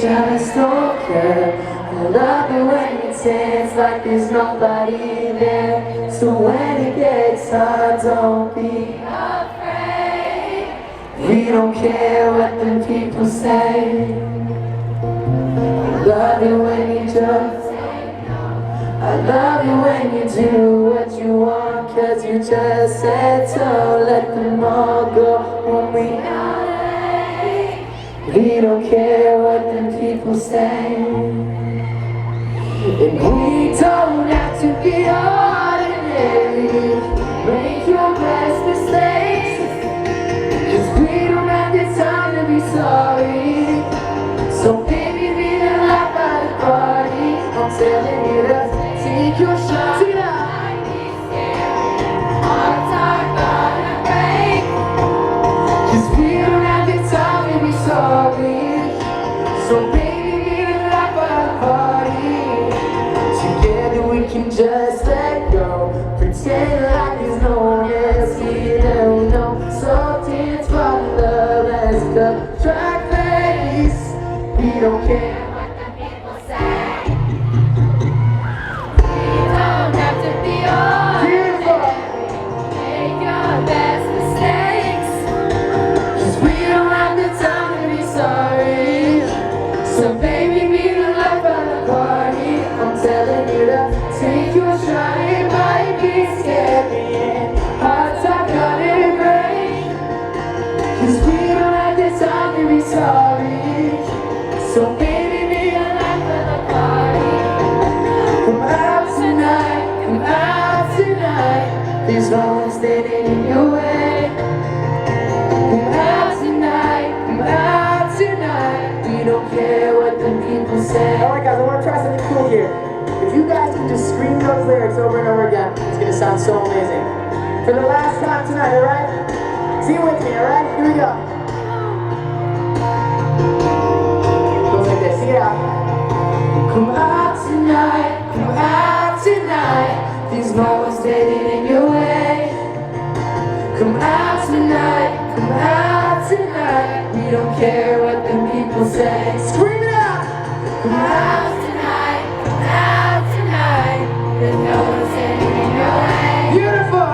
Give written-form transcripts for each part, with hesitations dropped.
just don't care. I love it when you dance like there's nobody there. So when it gets hard, don't be afraid. We don't care what the people say. I love it when you just I love it when you do what you want, cause you just said so. Let them all go when we out. We don't care what them people say. And we don't have to be ordinary. Make your best mistakes, cause we don't have the time to be sorry. So baby, be the life of the party. I'm telling you to take your shot. Hearts are gonna break, cause we don't have the time to be sorry. So baby, be the life of the party. Together we can just let go. Pretend like there's no one else here. No, so dance for love as the track plays. We don't care what the people say. We don't have to be ordinary. Make your best mistakes, cause we don't have the time to be sorry. So baby, be the life of the party. I'm telling you to take your shot. It might be scary, hearts are gonna break, cause we don't have the time to be sorry. So baby, be the life of the party. Come out tonight, come out tonight. There's no one standing in your way. Come out tonight, come out tonight. We don't care what the people say. Alright guys, I want to try something cool here. If you guys can just scream those lyrics over and over again, it's going to sound so amazing. For the last time tonight, alright? Sing with me, alright? Here we go. Goes like this, sing it out. Come out tonight, come out tonight. There's no one standing in your way. Come out tonight, come out tonight. We don't care what the people say. Scream it out! Come out tonight, come out tonight. There's no one standing in your way. Beautiful!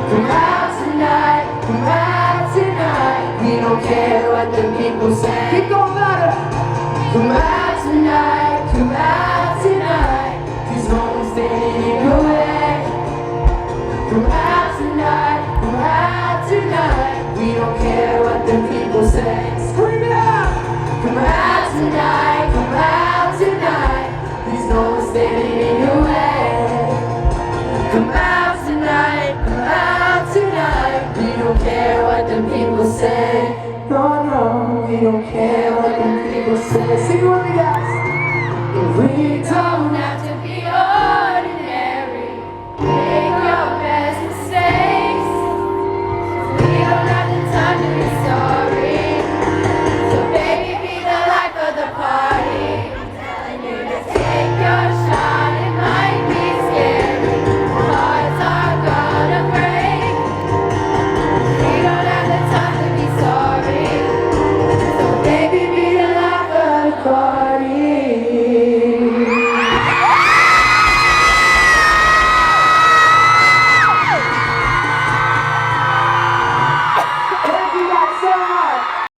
Come out tonight, come out tonight. We don't care what the people say. Keep going louder! Come out tonight, come out tonight. There's no one standing in your way. Come out tonight, come out tonight. We don't care what the people say. Scream it out! Come out tonight, come out tonight. There's no one standing in your way. Come out.